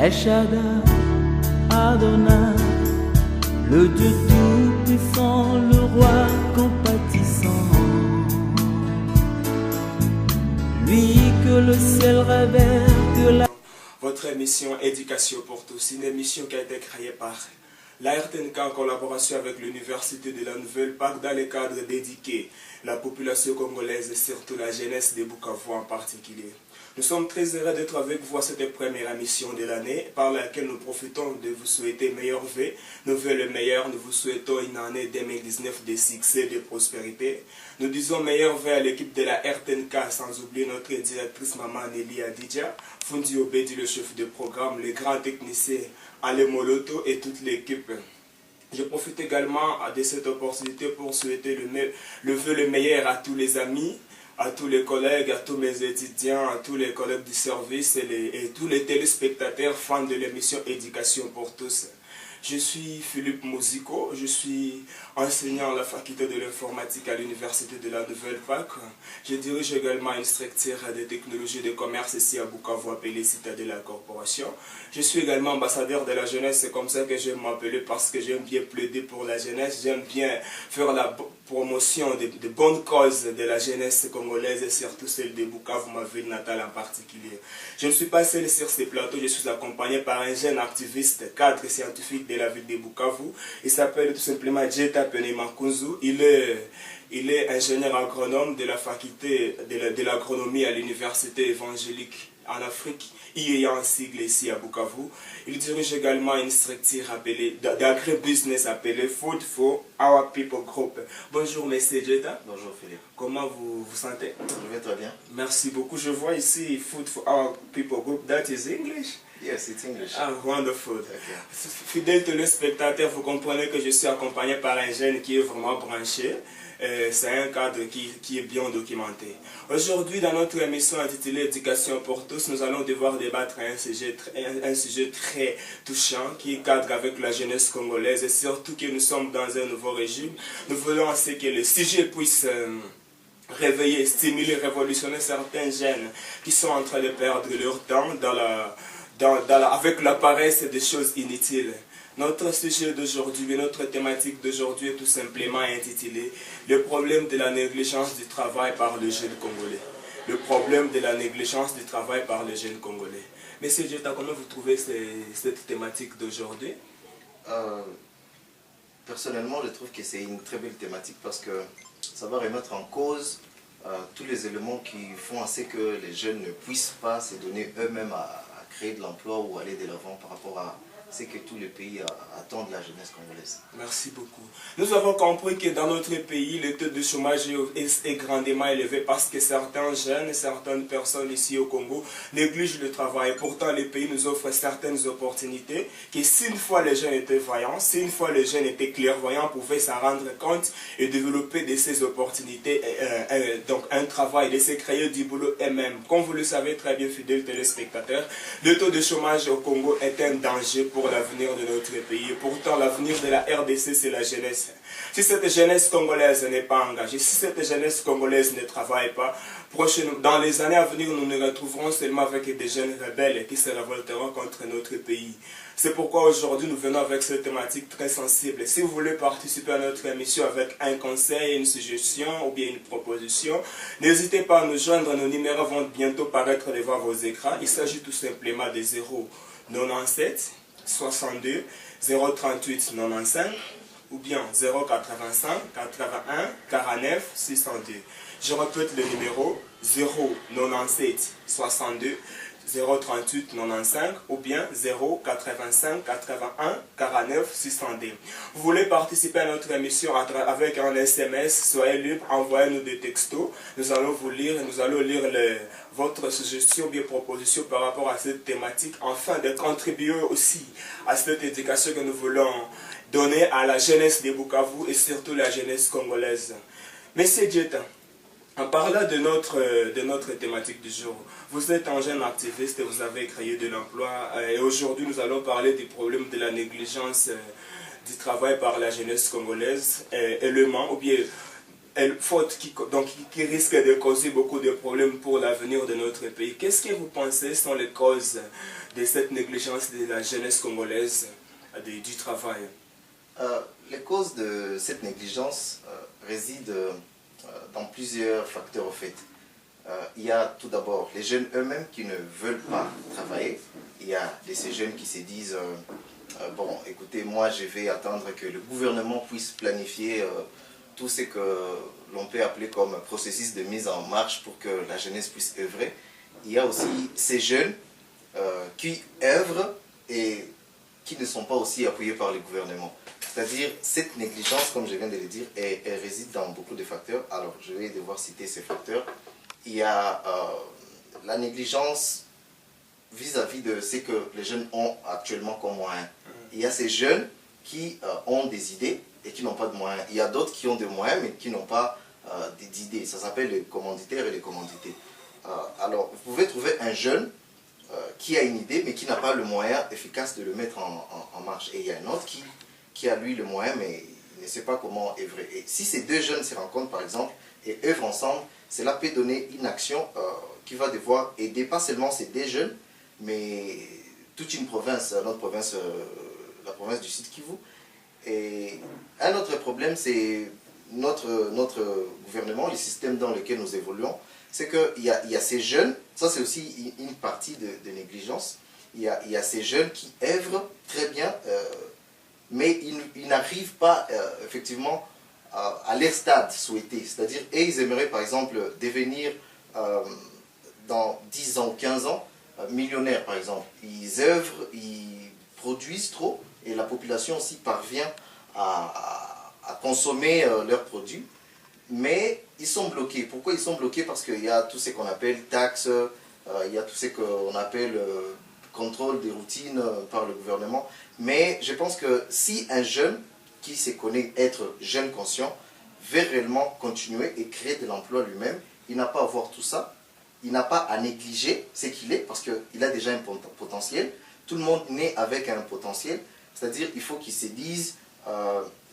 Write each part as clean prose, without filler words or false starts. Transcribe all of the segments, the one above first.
El Shaddai, Adonai, le Dieu tout-puissant, le roi compatissant. Lui que le ciel révère, que la... Votre émission Éducation pour tous, une émission qui a été créée par la RTNK en collaboration avec l'Université de la Nouvelle-Pac dans le cadre d'éduquer la population congolaise et surtout la jeunesse de Bukavu en particulier. Nous sommes très heureux d'être avec vous à cette première émission de l'année par laquelle nous profitons de vous souhaiter meilleurs vœux. Nous voulons le meilleur, nous vous souhaitons une année 2019 de succès, de prospérité. Nous disons meilleurs vœux à l'équipe de la RTNK, sans oublier notre directrice Maman Nelly Adidja, Fundi Obedi, le chef de programme, le grand technicien Ale Moloto et toute l'équipe. Je profite également de cette opportunité pour souhaiter le vœu le meilleur à tous les amis, à tous les collègues, à tous mes étudiants, à tous les collègues du service et tous les téléspectateurs fans de l'émission Éducation pour tous. Je suis Philippe Mouzico, je suis enseignant à la faculté de l'informatique à l'Université de la Nouvelle-Pac. Je dirige également une structure de technologie de commerce ici à Bukavu, appelée Cité de la Corporation. Je suis également ambassadeur de la jeunesse, c'est comme ça que j'aime m'appeler parce que j'aime bien plaider pour la jeunesse, j'aime bien faire la promotion de bonnes causes de la jeunesse congolaise et surtout celle de Bukavu, ma ville natale en particulier. Je ne suis pas seul sur ces plateaux, je suis accompagné par un jeune activiste, cadre scientifique de la ville de Bukavu. Il s'appelle tout simplement Djeta Penemakunzu. Il est ingénieur agronome de la faculté de l'agronomie à l'université évangélique en Afrique, IEA en sigle ici à Bukavu. Il dirige également une structure d'agribusiness appelée Food for Our People Group. Bonjour monsieur Djeta. Bonjour Philippe. Comment vous vous sentez? Je vais très bien. Merci beaucoup. Je vois ici Food for Our People Group. That is English? Yes, it's English. Ah, wonderful. Okay. Fidèle téléspectateur, vous comprenez que je suis accompagné par un jeune qui est vraiment branché. C'est un cadre qui est bien documenté. Aujourd'hui, dans notre émission intitulée Éducation pour tous, nous allons devoir débattre un sujet très touchant qui cadre avec la jeunesse congolaise et surtout que nous sommes dans un nouveau régime. Nous voulons assez que le sujet puisse réveiller, stimuler, révolutionner certains jeunes qui sont en train de perdre leur temps avec la paresse des choses inutiles. Notre sujet d'aujourd'hui, notre thématique d'aujourd'hui est tout simplement intitulée « Le problème de la négligence du travail par le jeune congolais ». Le problème de la négligence du travail par le jeune congolais. Monsieur Djeta, comment vous trouvez cette thématique d'aujourd'hui? Personnellement, je trouve que c'est une très belle thématique parce que ça va remettre en cause tous les éléments qui font assez que les jeunes ne puissent pas se donner eux-mêmes à créer de l'emploi ou aller de l'avant par rapport à ce que tous les pays attendent de la jeunesse congolaise. Merci beaucoup. Nous avons compris que dans notre pays, le taux de chômage est grandement élevé parce que certains jeunes, certaines personnes ici au Congo négligent le travail. Pourtant, le pays nous offre certaines opportunités que si une fois les jeunes étaient vaillants, si une fois les jeunes étaient clairvoyants, pouvaient s'en rendre compte et développer de ces opportunités, donc un travail, de se créer du boulot eux-mêmes. Comme vous le savez très bien, fidèles téléspectateurs, le taux de chômage au Congo est un danger pour l'avenir de notre pays. Et pourtant, l'avenir de la RDC, c'est la jeunesse. Si cette jeunesse congolaise n'est pas engagée, si cette jeunesse congolaise ne travaille pas, dans les années à venir, nous nous retrouverons seulement avec des jeunes rebelles qui se révolteront contre notre pays. C'est pourquoi aujourd'hui, nous venons avec cette thématique très sensible. Si vous voulez participer à notre émission avec un conseil, une suggestion ou bien une proposition, n'hésitez pas à nous joindre. Nos numéros vont bientôt paraître devant vos écrans. Il s'agit tout simplement des 097 62 038 95 ou bien 085 81 49 602. Je répète le numéro 097 62 038 95 ou bien 085 81 49 602. Vous voulez participer à notre émission avec un SMS, soyez libre, envoyez-nous des textos. Nous allons vous lire et nous allons lire votre suggestion ou bien proposition par rapport à cette thématique afin de contribuer aussi à cette éducation que nous voulons donner à la jeunesse de Bukavu et surtout la jeunesse congolaise. Monsieur Djeta, en parlant de notre thématique du jour, vous êtes un jeune activiste et vous avez créé de l'emploi. Et aujourd'hui, nous allons parler du problème de la négligence du travail par la jeunesse congolaise. Élément, ou bien faute qui risque de causer beaucoup de problèmes pour l'avenir de notre pays. Qu'est-ce que vous pensez sont les causes de cette négligence de la jeunesse congolaise du travail? Les causes de cette négligence résident dans plusieurs facteurs au fait. Il y a tout d'abord les jeunes eux-mêmes qui ne veulent pas travailler. Il y a ces jeunes qui se disent bon, écoutez, moi je vais attendre que le gouvernement puisse planifier tout ce que l'on peut appeler comme processus de mise en marche pour que la jeunesse puisse œuvrer. Il y a aussi ces jeunes qui œuvrent et qui ne sont pas aussi appuyés par le gouvernement. C'est-à-dire, cette négligence, comme je viens de le dire, elle réside dans beaucoup de facteurs. Alors, je vais devoir citer ces facteurs. Il y a la négligence vis-à-vis de ce que les jeunes ont actuellement comme moyens. Il y a ces jeunes qui ont des idées et qui n'ont pas de moyens. Il y a d'autres qui ont des moyens mais qui n'ont pas d'idées. Ça s'appelle les commanditaires et les commandités. Alors, vous pouvez trouver un jeune qui a une idée mais qui n'a pas le moyen efficace de le mettre en marche. Et il y a un autre qui a lui le moyen mais il ne sait pas comment œuvrer. Et si ces deux jeunes se rencontrent par exemple et œuvrent ensemble, cela peut donner une action qui va devoir aider pas seulement ces deux jeunes, mais toute une province, notre province, la province du Sud Kivu. Et un autre problème, c'est notre gouvernement, le système dans lequel nous évoluons, c'est qu'il y a ces jeunes, ça c'est aussi une partie de négligence, il y a ces jeunes qui œuvrent très bien, mais ils n'arrivent pas effectivement à leur stade souhaité. C'est-à-dire, ils aimeraient par exemple devenir dans 10 ans ou 15 ans millionnaires par exemple. Ils œuvrent, ils produisent trop et la population aussi parvient à consommer leurs produits, mais ils sont bloqués. Pourquoi ils sont bloqués? Parce qu'il y a tout ce qu'on appelle taxes, il y a tout ce qu'on appelle contrôle des routines par le gouvernement. Mais je pense que si un jeune qui se connaît être jeune conscient veut réellement continuer et créer de l'emploi lui-même, il n'a pas à voir tout ça, il n'a pas à négliger ce qu'il est parce qu'il a déjà un potentiel. Tout le monde naît avec un potentiel, c'est-à-dire il faut qu'il se dise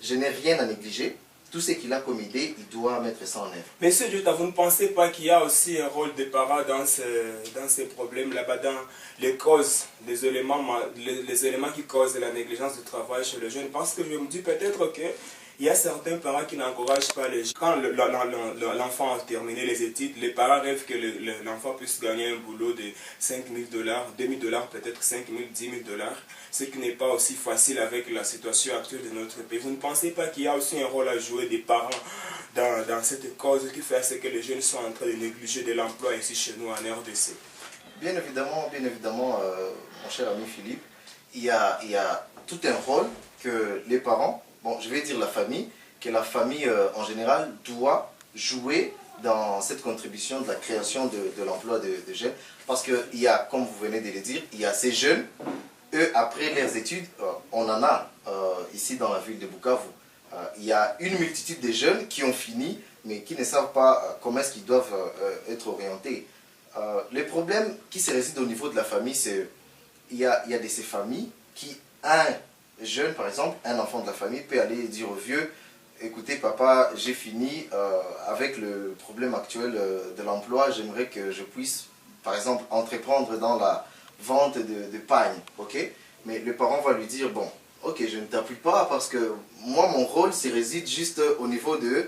je n'ai rien à négliger, tout ce qu'il a comme idée, il doit mettre ça en œuvre. Monsieur Jota, vous ne pensez pas qu'il y a aussi un rôle des parents dans ces problèmes là-bas, dans les causes, les éléments qui causent la négligence du travail chez les jeunes? Parce que je me dis peut-être qu'il y a certains parents qui n'encouragent pas les jeunes. Quand l'enfant a terminé les études, les parents rêvent que l'enfant puisse gagner un boulot de 5 000 $, 2 000 $, peut-être 5 000, 10 000 $, ce qui n'est pas aussi facile avec la situation actuelle de notre pays. Vous ne pensez pas qu'il y a aussi un rôle à jouer des parents dans cette cause qui fait que les jeunes sont en train de négliger de l'emploi ici chez nous en RDC? Bien évidemment, mon cher ami Philippe, il y a tout un rôle que les parents, bon, je vais dire la famille, que la famille en général doit jouer dans cette contribution de la création de l'emploi de jeunes. Parce qu'il y a, comme vous venez de le dire, il y a ces jeunes, eux, après leurs études, on en a ici dans la ville de Bukavu. Il y a une multitude de jeunes qui ont fini, mais qui ne savent pas comment est-ce qu'ils doivent être orientés. Les problèmes qui se résident au niveau de la famille, c'est il y a de ces familles qui, un jeune par exemple, un enfant de la famille peut aller dire au vieux, écoutez papa, j'ai fini avec le problème actuel de l'emploi, j'aimerais que je puisse par exemple entreprendre dans la vente de pagne, ok? Mais le parent va lui dire, bon, ok, je ne t'appuie pas parce que moi mon rôle se réside juste au niveau de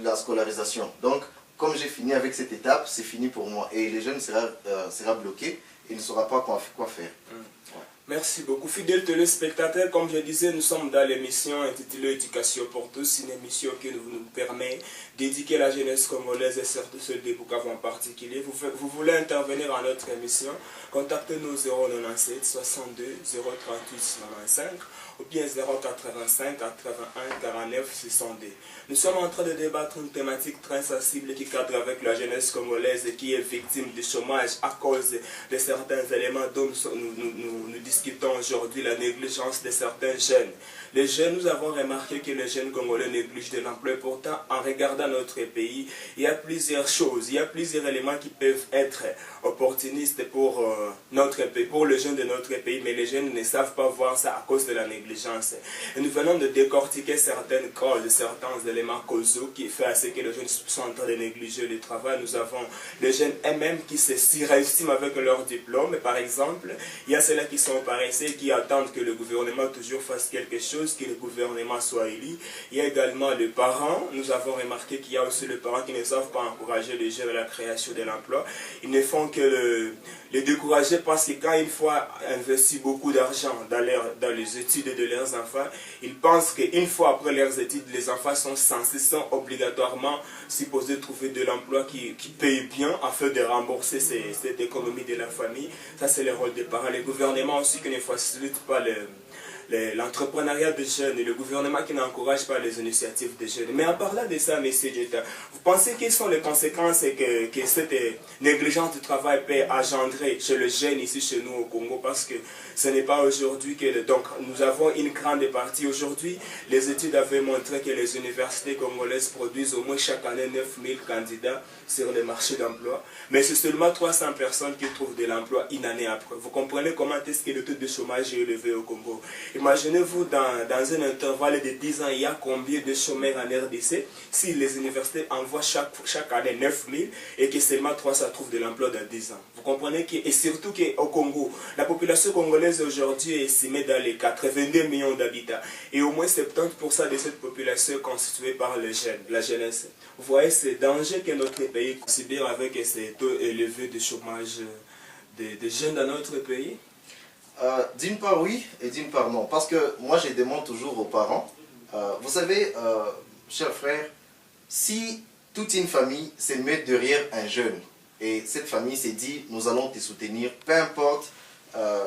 la scolarisation. Donc, comme j'ai fini avec cette étape, c'est fini pour moi. Et le jeune sera bloqué et ne saura pas quoi faire. Ouais. Merci beaucoup. Fidèles téléspectateurs, comme je disais, nous sommes dans l'émission intitulée Éducation pour tous, une émission qui nous permet d'éduquer la jeunesse congolaise et surtout celle des Bukavu en particulier. Vous voulez intervenir dans notre émission, contactez-nous 097 62 038 95 ou bien 085 81 49 62. Nous sommes en train de débattre une thématique très sensible qui cadre avec la jeunesse congolaise et qui est victime du chômage à cause de certains éléments dont nous discutons discutons aujourd'hui, la négligence de certains jeunes. Les jeunes, nous avons remarqué que les jeunes congolais négligent de l'emploi. Pourtant, en regardant notre pays, il y a plusieurs choses, il y a plusieurs éléments qui peuvent être opportunistes pour notre pays, pour les jeunes de notre pays, mais les jeunes ne savent pas voir ça à cause de la négligence. Et nous venons de décortiquer certaines causes, certains éléments causaux qui font à ce que les jeunes sont en train de négliger le travail. Nous avons les jeunes eux-mêmes qui se surestiment avec leur diplôme. Par exemple, il y a ceux-là qui sont paresseux, qui attendent que le gouvernement toujours fasse quelque chose, que le gouvernement soit élu. Il y a également les parents. Nous avons remarqué qu'il y a aussi les parents qui ne savent pas encourager les jeunes à la création de l'emploi. Ils ne font que les décourager parce que quand une fois investi beaucoup d'argent dans les études de leurs enfants, ils pensent qu'une fois après leurs études, les enfants sont obligatoirement supposés trouver de l'emploi qui paye bien afin de rembourser cette économie de la famille. Ça, c'est le rôle des parents. Les gouvernements aussi qui ne facilitent pas l'entrepreneuriat des jeunes et le gouvernement qui n'encourage pas les initiatives des jeunes. Mais en parlant de ça, M. Djetta, vous pensez quelles sont les conséquences que cette négligence du travail peut engendrer chez les jeunes ici chez nous au Congo? Parce que ce n'est pas aujourd'hui que... Donc, nous avons une grande partie. Aujourd'hui, les études avaient montré que les universités congolaises produisent au moins chaque année 9000 candidats sur le marché d'emploi. Mais c'est seulement 300 personnes qui trouvent de l'emploi une année après. Vous comprenez comment est-ce que le taux de chômage est élevé au Congo? Imaginez-vous, dans un intervalle de 10 ans, il y a combien de chômeurs en RDC si les universités envoient chaque année 9000 et que seulement 300 trouvent de l'emploi dans 10 ans. Vous comprenez et surtout qu'au Congo, la population congolaise aujourd'hui est estimée dans les 82 millions d'habitants. Et au moins 70% de cette population est constituée par les jeunes, la jeunesse. Vous voyez ce danger que notre pays subit avec ces taux élevés de chômage des jeunes dans notre pays? D'une part oui et d'une part non, parce que moi je demande toujours aux parents, vous savez, chers frères, si toute une famille se met derrière un jeune et cette famille s'est dit nous allons te soutenir, peu importe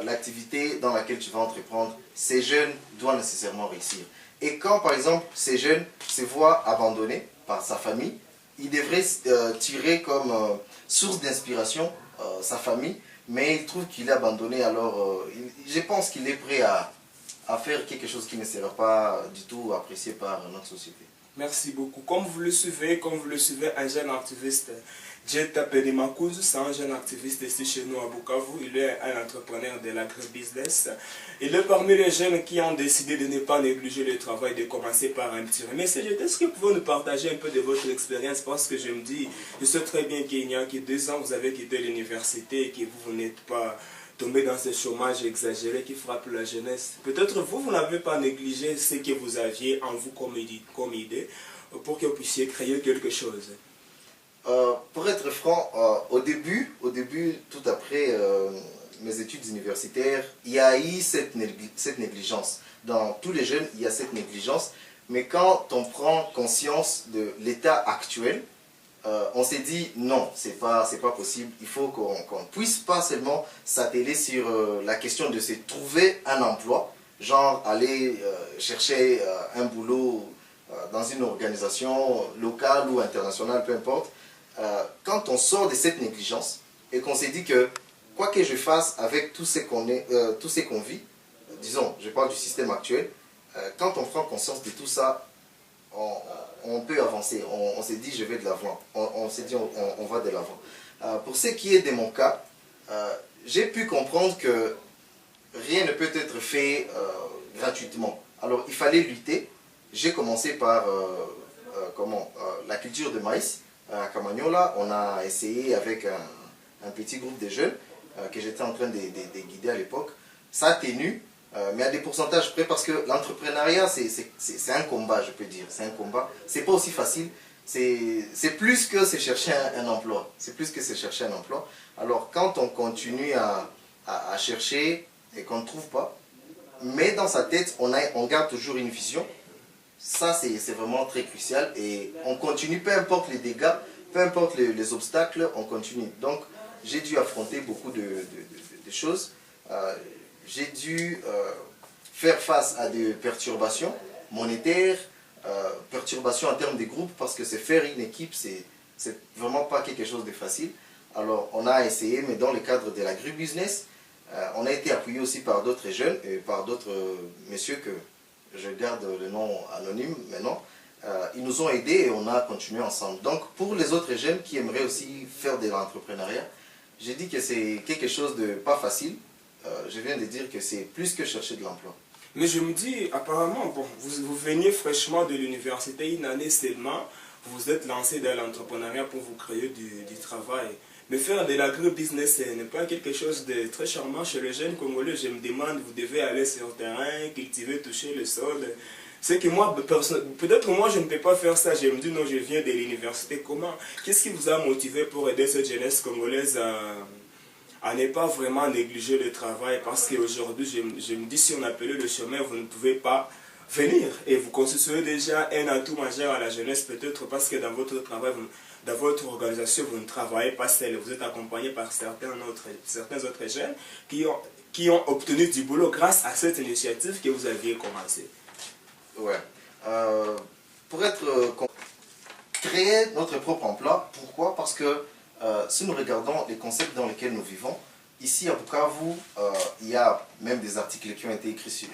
l'activité dans laquelle tu vas entreprendre, ces jeunes doivent nécessairement réussir. Et quand par exemple ces jeunes se voient abandonnés par sa famille, il devrait tirer comme source d'inspiration sa famille, mais il trouve qu'il est abandonné, alors je pense qu'il est prêt à faire quelque chose qui ne sera pas du tout apprécié par notre société. Merci beaucoup. Comme vous le suivez, un jeune activiste, Djetta Pedimakouz, c'est un jeune activiste ici chez nous à Bukavu. Il est un entrepreneur de l'agribusiness. Il est parmi les jeunes qui ont décidé de ne pas négliger le travail, de commencer par un petit. Mais Djetta, est-ce que vous pouvez nous partager un peu de votre expérience? Parce que je me dis, je sais très bien qu'il n'y a que 2 ans, vous avez quitté l'université et que vous n'êtes pas tombé dans ce chômage exagéré qui frappe la jeunesse. Peut-être vous n'avez pas négligé ce que vous aviez en vous comme idée pour que vous puissiez créer quelque chose. Pour être franc, au début, tout après mes études universitaires, il y a eu cette négligence. Dans tous les jeunes, il y a cette négligence. Mais quand on prend conscience de l'état actuel, on s'est dit non, c'est pas possible. Il faut qu'on puisse pas seulement s'atteler sur la question de se trouver un emploi, genre aller chercher un boulot dans une organisation locale ou internationale, peu importe. Quand on sort de cette négligence et qu'on s'est dit que quoi que je fasse avec tout ce qu'on vit, disons, je parle du système actuel, quand on prend conscience de tout ça, on peut avancer. On s'est dit je vais de l'avant. On s'est dit on va de l'avant. Pour ce qui est de mon cas, j'ai pu comprendre que rien ne peut être fait gratuitement. Alors il fallait lutter. J'ai commencé par la culture de maïs. À Camagnola, on a essayé avec un petit groupe de jeunes que j'étais en train de guider à l'époque. Ça a tenu, mais à des pourcentages près, parce que l'entrepreneuriat, c'est un combat, je peux dire. C'est un combat. C'est pas aussi facile. C'est plus que se chercher un emploi. C'est plus que se chercher un emploi. Alors, quand on continue à chercher et qu'on ne trouve pas, mais dans sa tête, on garde toujours une vision. Ça, c'est vraiment très crucial et on continue, peu importe les dégâts, peu importe les obstacles, on continue. Donc, j'ai dû affronter beaucoup de choses. J'ai dû faire face à des perturbations monétaires, perturbations en termes de groupe, parce que c'est faire une équipe, c'est vraiment pas quelque chose de facile. Alors, on a essayé, mais dans le cadre de l'agribusiness, On a été appuyé aussi par d'autres jeunes et par d'autres messieurs que je garde le nom anonyme maintenant. Ils nous ont aidés et on a continué ensemble. Donc pour les autres jeunes qui aimeraient aussi faire de l'entrepreneuriat, j'ai dit que c'est quelque chose de pas facile. Je viens de dire que c'est plus que chercher de l'emploi. Mais je me dis, apparemment, bon, vous veniez fraîchement de l'université, une année seulement, vous vous êtes lancé dans l'entrepreneuriat pour vous créer du travail. Mais faire de l'agro-business n'est pas quelque chose de très charmant chez les jeunes Congolais. Je me demande, vous devez aller sur le terrain, cultiver, toucher le sol. C'est que moi, peut-être moi je ne peux pas faire ça. Je me dis, non, je viens de l'université. Comment? Qu'est-ce qui vous a motivé pour aider cette jeunesse congolaise à ne pas vraiment négliger le travail? Parce qu'aujourd'hui, je me dis, si on appelait le chômeur, vous ne pouvez pas venir. Et vous constituez déjà un atout majeur à la jeunesse, peut-être parce que dans votre travail, dans votre organisation, vous ne travaillez pas seul. Vous êtes accompagné par certains autres jeunes qui ont obtenu du boulot grâce à cette initiative que vous aviez commencée. Ouais. Pour créer notre propre emploi, pourquoi? Parce que si nous regardons les concepts dans lesquels nous vivons, ici à Bukavu, il y a même des articles qui ont été écrits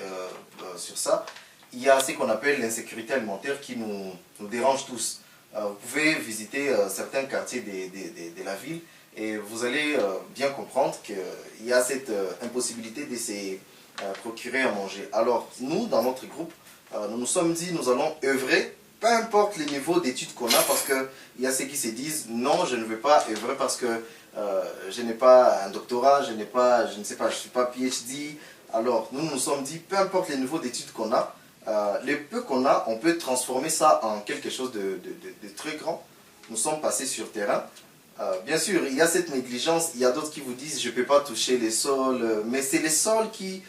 sur ça. Il y a ce qu'on appelle l'insécurité alimentaire qui nous dérange tous. Vous pouvez visiter certains quartiers de la ville et vous allez bien comprendre qu'il y a cette impossibilité de se procurer à manger. Alors nous, dans notre groupe, nous nous sommes dit, nous allons œuvrer, peu importe les niveaux d'études qu'on a, parce qu'il y a ceux qui se disent, non, je ne veux pas œuvrer parce que je n'ai pas un doctorat, je ne sais pas, je ne suis pas PhD. Alors nous nous sommes dit, peu importe les niveaux d'études qu'on a, les peu qu'on a, on peut transformer ça en quelque chose de très grand. Nous sommes passés sur terrain. Bien sûr, il y a cette négligence, il y a d'autres qui vous disent, je ne peux pas toucher les sols, mais c'est les sols qui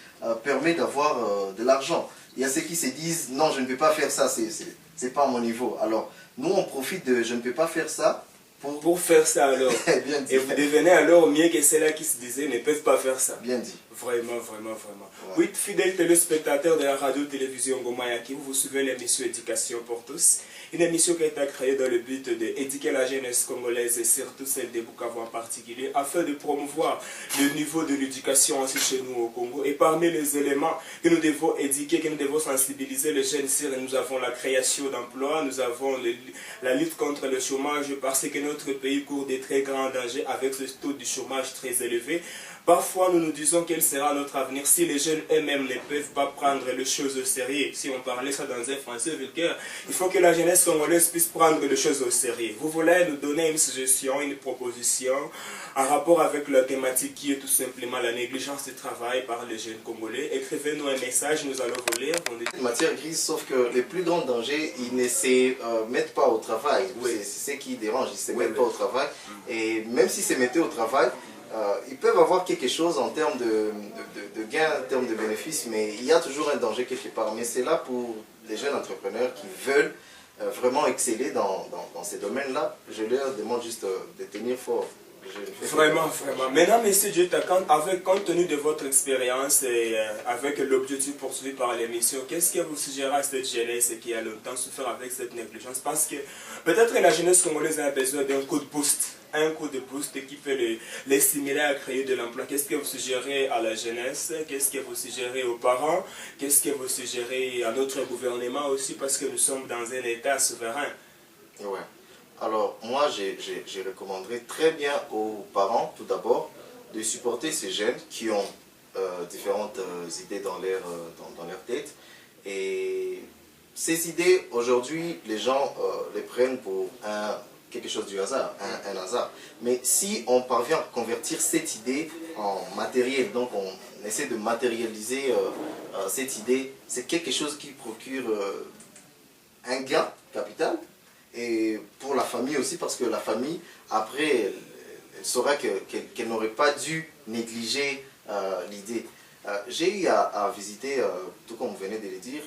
permettent d'avoir de l'argent. Il y a ceux qui se disent, non, je ne peux pas faire ça, c'est pas à mon niveau. Alors, nous, on profite de, je ne peux pas faire ça. Pour faire ça alors. Bien dit. Et vous devenez alors mieux que ceux-là qui se disaient ne peuvent pas faire ça. Bien dit. Vraiment, vraiment, vraiment. Ouais. Oui, fidèles téléspectateurs de la radio-télévision Gomayaki, vous suivez l'émission Éducation pour tous. Une émission qui a été créée dans le but d'éduquer la jeunesse congolaise et surtout celle des Bukavu en particulier, afin de promouvoir le niveau de l'éducation aussi chez nous au Congo. Et parmi les éléments que nous devons éduquer, que nous devons sensibiliser les jeunes, nous avons la création d'emplois, nous avons la lutte contre le chômage, parce que notre pays court de très grands dangers avec ce taux de chômage très élevé. Parfois, nous nous disons quel sera notre avenir si les jeunes eux-mêmes ne peuvent pas prendre les choses au sérieux. Si on parlait ça dans un français vulgaire, il faut que la jeunesse congolaise puisse prendre les choses au sérieux. Vous voulez nous donner une suggestion, une proposition en rapport avec la thématique qui est tout simplement la négligence du travail par les jeunes congolais. Écrivez-nous un message, nous allons vous lire. Une matière grise, sauf que les plus grands dangers, ils ne se mettent pas au travail. Oui. C'est ce qui dérange, ils ne se mettent pas au travail. Et même s'ils se mettaient au travail, ils peuvent avoir quelque chose en termes de gains, en termes de bénéfices, mais il y a toujours un danger quelque part. Mais c'est là pour les jeunes entrepreneurs qui veulent vraiment exceller dans ces domaines-là. Je leur demande juste de tenir fort. Vraiment, vraiment. Maintenant, Monsieur Dieuta, compte tenu de votre expérience et avec l'objectif poursuivi par l'émission, qu'est-ce que vous suggérez à cette jeunesse qui a longtemps souffert avec cette négligence? Parce que peut-être la jeunesse congolaise a besoin d'un coup de boost. Un coup de boost qui peut les stimuler à créer de l'emploi. Qu'est-ce que vous suggérez à la jeunesse? Qu'est-ce que vous suggérez aux parents? Qu'est-ce que vous suggérez à notre gouvernement aussi? Parce que nous sommes dans un État souverain. Ouais. Alors, moi, je recommanderais très bien aux parents, tout d'abord, de supporter ces jeunes qui ont différentes idées dans leur tête. Et ces idées, aujourd'hui, les gens les prennent pour quelque chose du hasard, un hasard. Mais si on parvient à convertir cette idée en matériel, donc on essaie de matérialiser cette idée, c'est quelque chose qui procure un gain capital. Et pour la famille aussi, parce que la famille, après, elle saura qu'elle n'aurait pas dû négliger l'idée. J'ai eu à visiter, tout comme vous venez de le dire,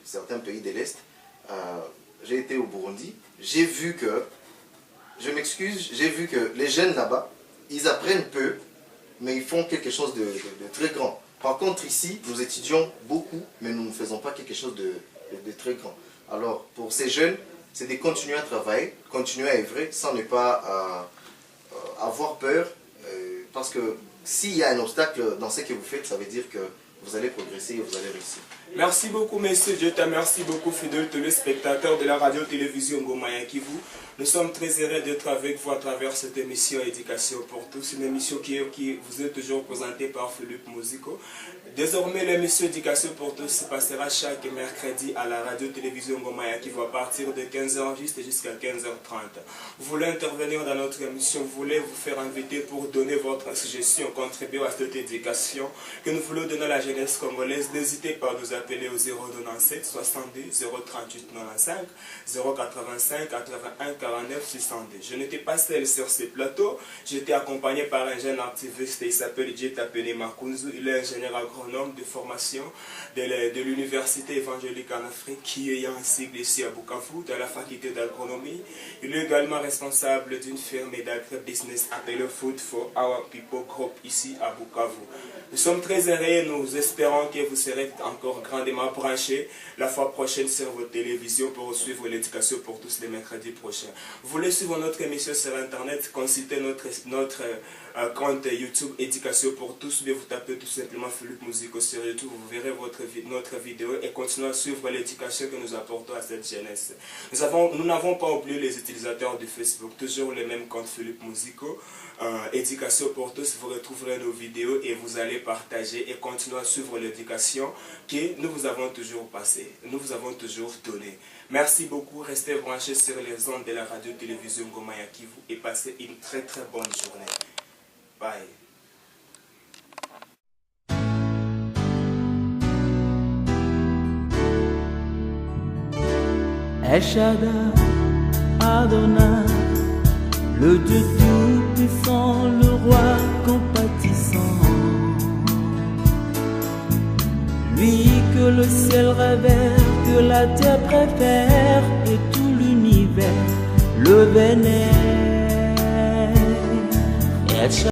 certains pays de l'Est. J'ai été au Burundi. J'ai vu que, je m'excuse, j'ai vu que les jeunes là-bas, ils apprennent peu, mais ils font quelque chose de très grand. Par contre, ici, nous étudions beaucoup, mais nous ne faisons pas quelque chose de très grand. Alors, pour ces jeunes, c'est de continuer à travailler, continuer à œuvrer sans ne pas avoir peur, parce que s'il y a un obstacle dans ce que vous faites, ça veut dire que vous allez progresser et vous allez réussir. Merci beaucoup, messieurs. Je te remercie beaucoup, fidèles téléspectateurs de la radio-télévision Ngoma ya Kivu. Nous sommes très heureux d'être avec vous à travers cette émission Éducation pour tous, une émission qui vous est toujours présentée par Philippe Musico. Désormais, l'émission Éducation pour tous se passera chaque mercredi à la radio-télévision Ngoma ya Kivu à partir de 15h juste jusqu'à 15h30. Vous voulez intervenir dans notre émission, vous voulez vous faire inviter pour donner votre suggestion, contribuer à cette éducation que nous voulons donner à la jeunesse congolaise, n'hésitez pas à nous appeler au 097 62 038 95 085 81 49 62. Je n'étais pas seul sur ce plateau, j'étais accompagné par un jeune activiste, il s'appelle Djetapene Makunzu, il est ingénieur agronome de formation de l'université évangélique en Afrique, qui est un sigle ici à Bukavu, de la faculté d'agronomie. Il est également responsable d'une firme d'agribusiness appelée Food for Our People Group ici à Bukavu. Nous sommes très heureux, nous espérons que vous serez encore grandement branchés la fois prochaine sur votre télévision pour suivre l'éducation pour tous les mercredis prochains. Vous voulez suivre notre émission sur internet, consultez notre compte YouTube Éducation pour tous, mais vous tapez tout simplement Philippe Musico sur YouTube, vous verrez notre vidéo et continuez à suivre l'éducation que nous apportons à cette jeunesse. Nous n'avons pas oublié les utilisateurs de Facebook, toujours le même compte Philippe Musico. Éducation pour tous, vous retrouverez nos vidéos et vous allez partager et continuer à suivre l'éducation que nous vous avons toujours passée, nous vous avons toujours donnée. Merci beaucoup, restez branchés sur les ondes de la radio-télévision Ngoma ya Kivu et passez une très très bonne journée. Bye. El Shaddai, Adonai, le Dieu tout-puissant, le roi compatissant. Lui que le ciel révère, que la terre préfère et tout l'univers le vénère.